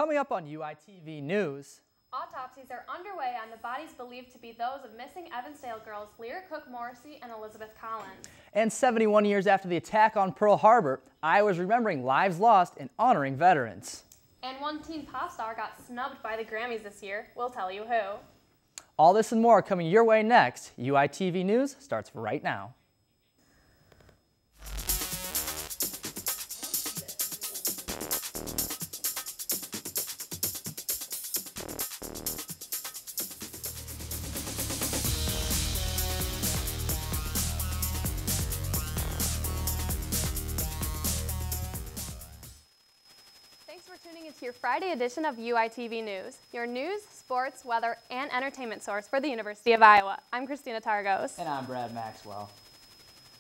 Coming up on UITV News. Autopsies are underway on the bodies believed to be those of missing Evansdale girls Lyra Cook Morrissey and Elizabeth Collins. And 71 years after the attack on Pearl Harbor, Iowa's remembering lives lost and honoring veterans. And one teen pop star got snubbed by the Grammys this year. We'll tell you who. All this and more coming your way next. UITV News starts right now. Thanks for tuning into your Friday edition of UITV News, your news, sports, weather, and entertainment source for the University of Iowa. I'm Christina Targos. And I'm Brad Maxwell.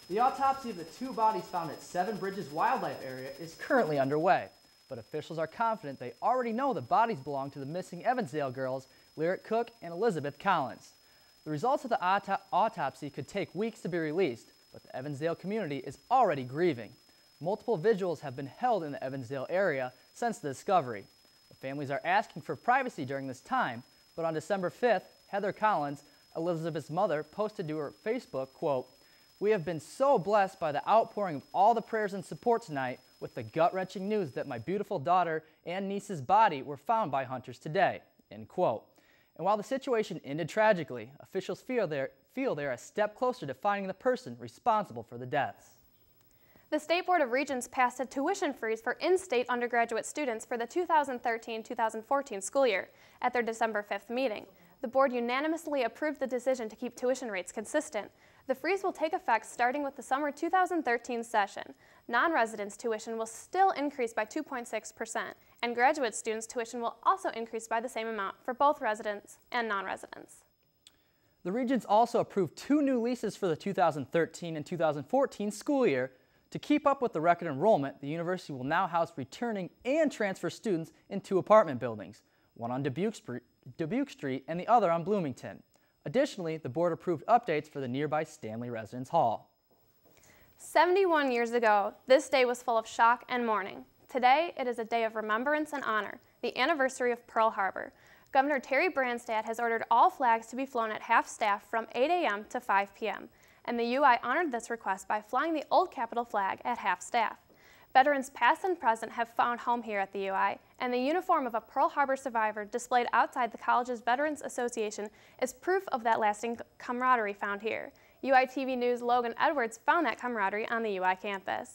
The autopsy of the two bodies found at Seven Bridges Wildlife Area is currently underway, but officials are confident they already know the bodies belong to the missing Evansdale girls, Lyra Cook and Elizabeth Collins. The results of the autopsy could take weeks to be released, but the Evansdale community is already grieving. Multiple vigils have been held in the Evansdale area since the discovery. The families are asking for privacy during this time, but on December 5th, Heather Collins, Elizabeth's mother, posted to her Facebook, quote, "We have been so blessed by the outpouring of all the prayers and support tonight with the gut-wrenching news that my beautiful daughter and niece's body were found by hunters today," end quote. And while the situation ended tragically, officials feel they're a step closer to finding the person responsible for the deaths. The State Board of Regents passed a tuition freeze for in-state undergraduate students for the 2013-2014 school year at their December 5th meeting. The board unanimously approved the decision to keep tuition rates consistent. The freeze will take effect starting with the summer 2013 session. Non-residents' tuition will still increase by 2.6%, and graduate students' tuition will also increase by the same amount for both residents and non-residents. The Regents also approved 2 new leases for the 2013 and 2014 school year. To keep up with the record enrollment, the university will now house returning and transfer students in 2 apartment buildings, one on Dubuque Street and the other on Bloomington. Additionally, the board approved updates for the nearby Stanley Residence Hall. 71 years ago, this day was full of shock and mourning. Today, it is a day of remembrance and honor, the anniversary of Pearl Harbor. Governor Terry Branstad has ordered all flags to be flown at half-staff from 8 a.m. to 5 p.m. and the UI honored this request by flying the old Capitol flag at half-staff. Veterans past and present have found home here at the UI, and the uniform of a Pearl Harbor survivor displayed outside the college's Veterans Association is proof of that lasting camaraderie found here. UITV News' Logan Edwards found that camaraderie on the UI campus.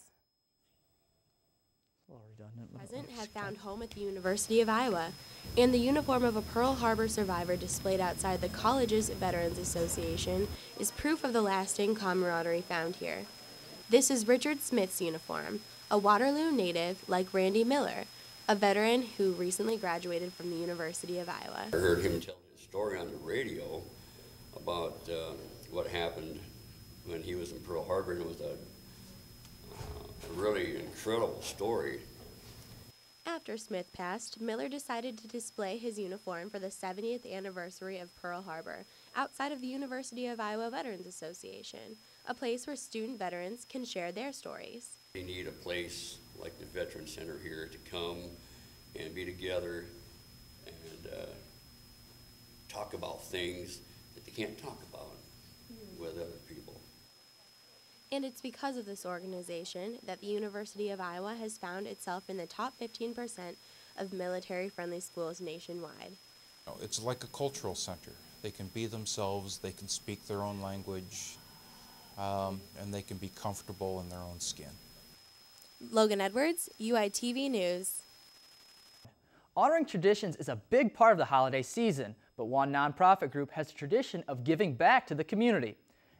Present have found home at the University of Iowa, and the uniform of a Pearl Harbor survivor displayed outside the college's Veterans Association is proof of the lasting camaraderie found here. This is Richard Smith's uniform, a Waterloo native like Randy Miller, a veteran who recently graduated from the University of Iowa. I heard him tell his story on the radio about what happened when he was in Pearl Harbor, and it was a really incredible story. After Smith passed, Miller decided to display his uniform for the 70th anniversary of Pearl Harbor outside of the University of Iowa Veterans Association, a place where student veterans can share their stories. They need a place like the Veterans Center here to come and be together and talk about things that they can't talk about with other people. And it's because of this organization that the University of Iowa has found itself in the top 15% of military-friendly schools nationwide. It's like a cultural center. They can be themselves, they can speak their own language, and they can be comfortable in their own skin. Logan Edwards, UITV News. Honoring traditions is a big part of the holiday season, but one nonprofit group has a tradition of giving back to the community.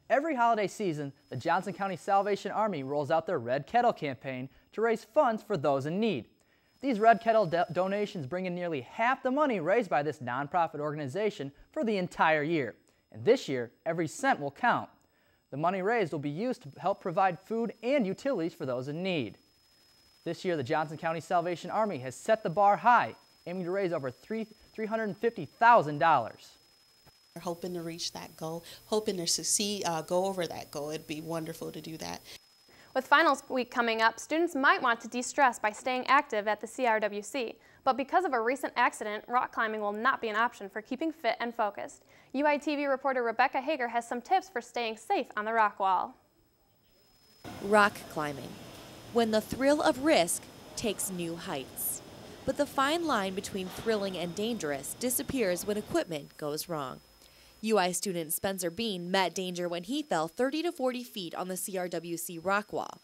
Every holiday season, the Johnson County Salvation Army rolls out their Red Kettle campaign to raise funds for those in need. These Red Kettle donations bring in nearly half the money raised by this nonprofit organization for the entire year. And this year, every cent will count. The money raised will be used to help provide food and utilities for those in need. This year, the Johnson County Salvation Army has set the bar high, aiming to raise over $350,000. We're hoping to reach that goal, hoping to succeed, go over that goal. It'd be wonderful to do that. With finals week coming up, students might want to de-stress by staying active at the CRWC. But because of a recent accident, rock climbing will not be an option for keeping fit and focused. UITV reporter Rebecca Hager has some tips for staying safe on the rock wall. Rock climbing, when the thrill of risk takes new heights. But the fine line between thrilling and dangerous disappears when equipment goes wrong. UI student Spencer Bean met danger when he fell 30 to 40 feet on the CRWC rock wall.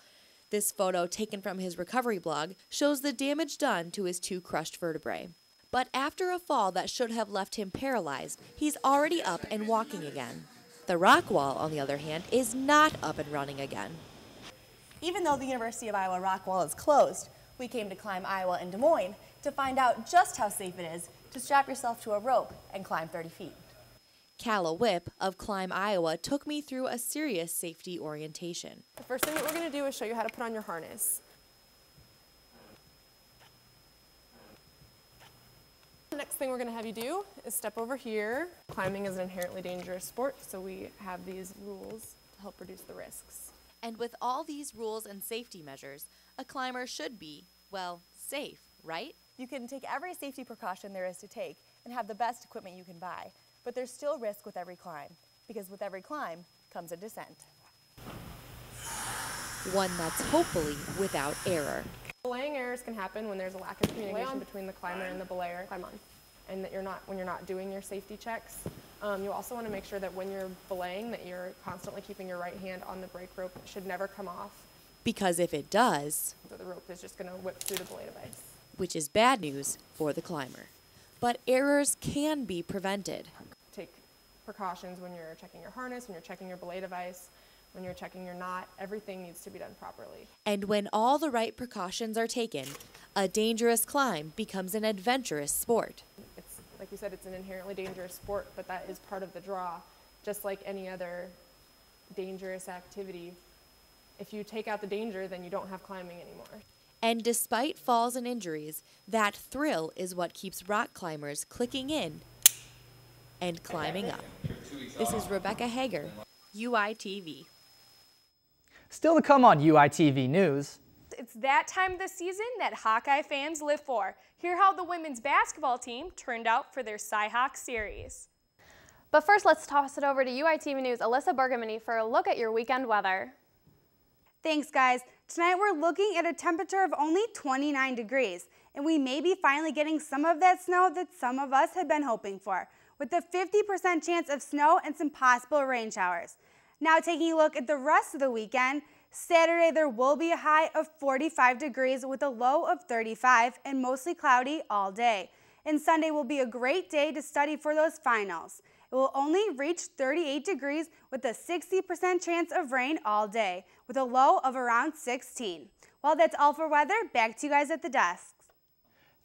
This photo, taken from his recovery blog, shows the damage done to his 2 crushed vertebrae. But after a fall that should have left him paralyzed, he's already up and walking again. The rock wall, on the other hand, is not up and running again. Even though the University of Iowa rock wall is closed, we came to Climb Iowa in Des Moines to find out just how safe it is to strap yourself to a rope and climb 30 feet. Calla Whip of Climb Iowa took me through a serious safety orientation. The first thing that we're going to do is show you how to put on your harness. The next thing we're going to have you do is step over here. Climbing is an inherently dangerous sport, so we have these rules to help reduce the risks. And with all these rules and safety measures, a climber should be, well, safe, right? You can take every safety precaution there is to take and have the best equipment you can buy, but there's still risk with every climb, because with every climb comes a descent. One that's hopefully without error. Belaying errors can happen when there's a lack of communication between the climber and the belayer. Climb on. And that when you're not doing your safety checks. You also want to make sure that when you're belaying that you're constantly keeping your right hand on the brake rope. It should never come off. Because if it does, so the rope is just going to whip through the belay device. Which is bad news for the climber. But errors can be prevented. Take precautions when you're checking your harness, when you're checking your belay device, when you're checking your knot. Everything needs to be done properly. And when all the right precautions are taken, a dangerous climb becomes an adventurous sport. It's, like you said, it's an inherently dangerous sport, but that is part of the draw. Just like any other dangerous activity, if you take out the danger, then you don't have climbing anymore. And despite falls and injuries, that thrill is what keeps rock climbers clicking in and climbing up. This is Rebecca Hager, UITV. Still to come on UITV News. It's that time of the season that Hawkeye fans live for. Hear how the women's basketball team turned out for their Cy-Hawk series. But first, let's toss it over to UITV News' Alyssa Bergamini for a look at your weekend weather. Thanks, guys. Tonight we're looking at a temperature of only 29 degrees, and we may be finally getting some of that snow that some of us had been hoping for, with a 50% chance of snow and some possible rain showers. Now taking a look at the rest of the weekend, Saturday there will be a high of 45 degrees with a low of 35 and mostly cloudy all day. And Sunday will be a great day to study for those finals. It will only reach 38 degrees with a 60% chance of rain all day, with a low of around 16. Well, that's all for weather. Back to you guys at the desks.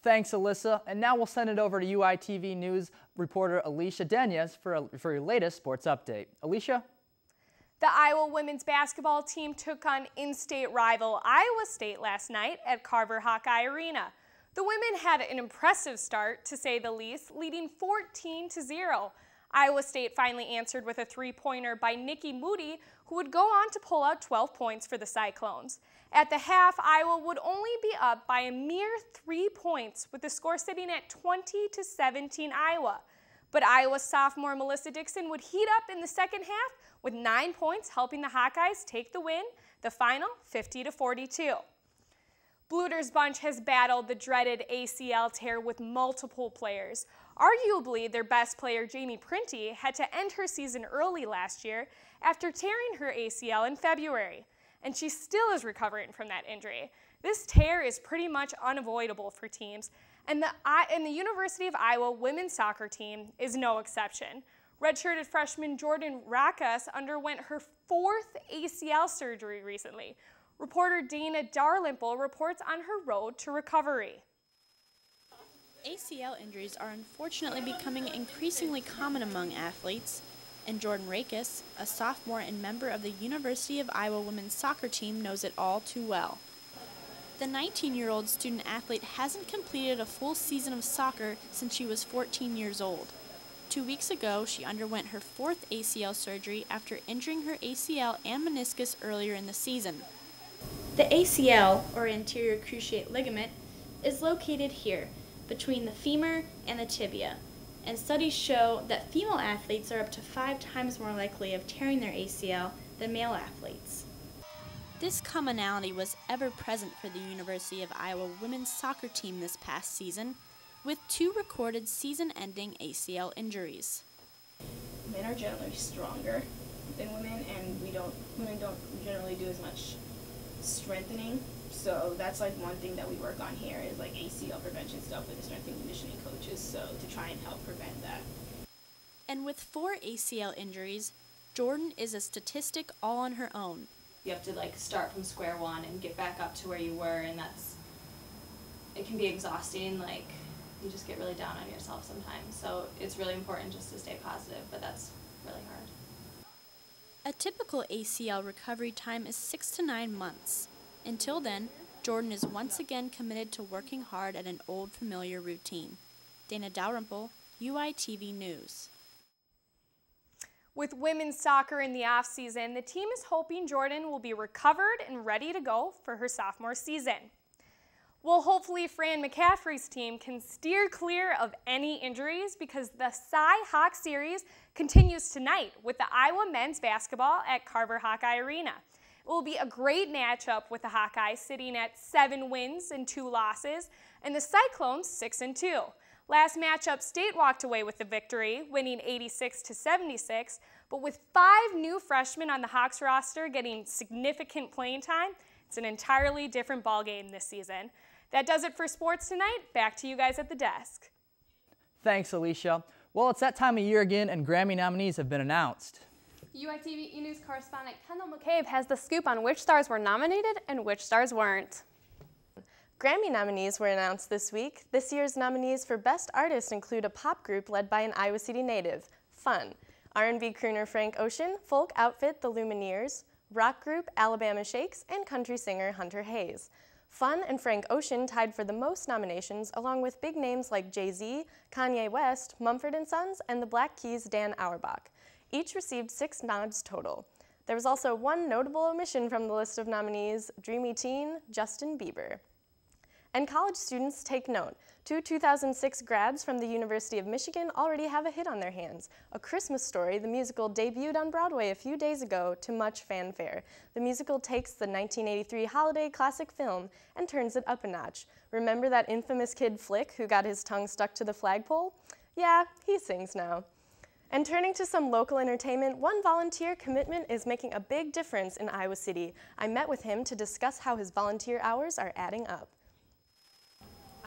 Thanks, Alyssa. And now we'll send it over to UITV News reporter Alicia Denez for your latest sports update. Alicia? The Iowa women's basketball team took on in-state rival Iowa State last night at Carver Hawkeye Arena. The women had an impressive start, to say the least, leading 14-0. Iowa State finally answered with a three-pointer by Nikki Moody, who would go on to pull out 12 points for the Cyclones. At the half, Iowa would only be up by a mere 3 points, with the score sitting at 20-17 Iowa. But Iowa sophomore Melissa Dixon would heat up in the second half with 9 points, helping the Hawkeyes take the win, the final 50-42. Bluder's bunch has battled the dreaded ACL tear with multiple players. Arguably, their best player, Jamie Printy, had to end her season early last year after tearing her ACL in February, and she still is recovering from that injury. This tear is pretty much unavoidable for teams, and the University of Iowa women's soccer team is no exception. Redshirted freshman Jordan Rakas underwent her 4th ACL surgery recently. Reporter Dana Darlimple reports on her road to recovery. ACL injuries are unfortunately becoming increasingly common among athletes, and Jordan Rakas, a sophomore and member of the University of Iowa women's soccer team, knows it all too well. The 19-year-old student athlete hasn't completed a full season of soccer since she was 14 years old. 2 weeks ago, she underwent her 4th ACL surgery after injuring her ACL and meniscus earlier in the season. The ACL, or anterior cruciate ligament, is located here, between the femur and the tibia, and studies show that female athletes are up to 5 times more likely of tearing their ACL than male athletes. This commonality was ever present for the University of Iowa women's soccer team this past season, with 2 recorded season-ending ACL injuries. Men are generally stronger than women, and women don't generally do as much strengthening. So that's like one thing that we work on here is like ACL prevention stuff with the strength and conditioning coaches, so to try and help prevent that. And with 4 ACL injuries, Jordan is a statistic all on her own. You have to like start from square one and get back up to where you were, and it can be exhausting. Like you just get really down on yourself sometimes. So it's really important just to stay positive, but that's really hard. A typical ACL recovery time is 6 to 9 months. Until then, Jordan is once again committed to working hard at an old familiar routine. Dana Dalrymple, UITV News. With women's soccer in the offseason, the team is hoping Jordan will be recovered and ready to go for her sophomore season. Well, hopefully Fran McCaffrey's team can steer clear of any injuries because the Cy-Hawk series continues tonight with the Iowa men's basketball at Carver Hawkeye Arena. It will be a great matchup with the Hawkeyes sitting at 7 wins and 2 losses and the Cyclones 6-2. Last matchup, State walked away with the victory, winning 86-76, but with 5 new freshmen on the Hawks roster getting significant playing time, it's an entirely different ballgame this season. That does it for sports tonight. Back to you guys at the desk. Thanks, Alicia. Well, it's that time of year again, and Grammy nominees have been announced. UITV E-News correspondent Kendall McCabe has the scoop on which stars were nominated and which stars weren't. Grammy nominees were announced this week. This year's nominees for Best Artist include a pop group led by an Iowa City native, Fun, R&B crooner Frank Ocean, folk outfit The Lumineers, rock group Alabama Shakes, and country singer Hunter Hayes. Fun and Frank Ocean tied for the most nominations, along with big names like Jay-Z, Kanye West, Mumford & Sons, and the Black Keys' Dan Auerbach. Each received 6 nods total. There was also one notable omission from the list of nominees, dreamy teen Justin Bieber. And college students, take note. 2 2006 grads from the University of Michigan already have a hit on their hands. A Christmas Story, the musical, debuted on Broadway a few days ago to much fanfare. The musical takes the 1983 holiday classic film and turns it up a notch. Remember that infamous kid Flick who got his tongue stuck to the flagpole? Yeah, he sings now. And turning to some local entertainment, one volunteer commitment is making a big difference in Iowa City. I met with him to discuss how his volunteer hours are adding up.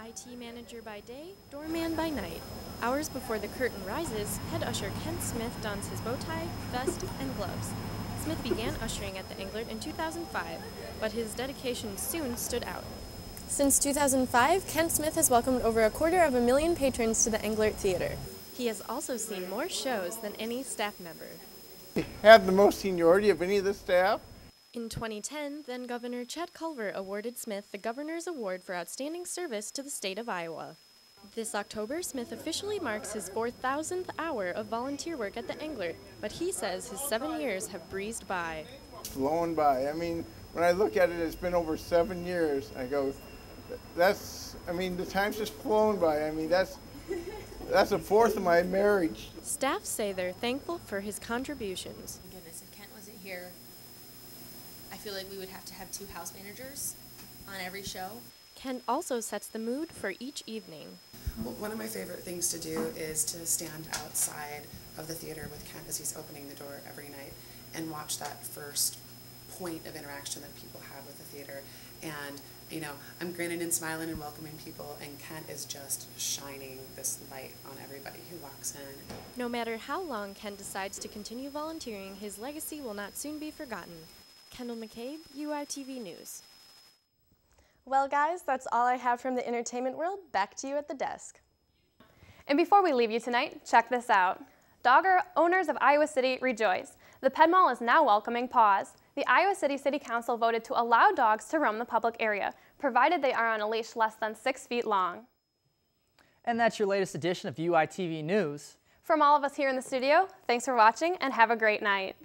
IT manager by day, doorman by night. Hours before the curtain rises, head usher Kent Smith dons his bow tie, vest, and gloves. Smith began ushering at the Englert in 2005, but his dedication soon stood out. Since 2005, Kent Smith has welcomed over 250,000 patrons to the Englert Theater. He has also seen more shows than any staff member. He had the most seniority of any of the staff. In 2010, then Governor Chet Culver awarded Smith the Governor's Award for Outstanding Service to the state of Iowa. This October, Smith officially marks his 4,000th hour of volunteer work at the Englert, but he says his 7 years have breezed by. Flown by. I mean, when I look at it, it's been over 7 years. I go, the time's just flown by. I mean, that's a fourth of my marriage. Staff say they're thankful for his contributions. My goodness, if Kent wasn't here, I feel like we would have to have 2 house managers on every show. Kent also sets the mood for each evening. Well, one of my favorite things to do is to stand outside of the theater with Kent as he's opening the door every night and watch that first point of interaction that people have with the theater. And, I'm grinning and smiling and welcoming people, and Kent is just shining this light on everybody who walks in. No matter how long Kent decides to continue volunteering, his legacy will not soon be forgotten. Kendall McCabe, UITV News. Well, guys, that's all I have from the entertainment world. Back to you at the desk. And before we leave you tonight, check this out. Dog owners of Iowa City rejoice. The Pet Mall is now welcoming paws. The Iowa City City Council voted to allow dogs to roam the public area, provided they are on a leash less than 6 feet long. And that's your latest edition of UITV News. From all of us here in the studio, thanks for watching and have a great night.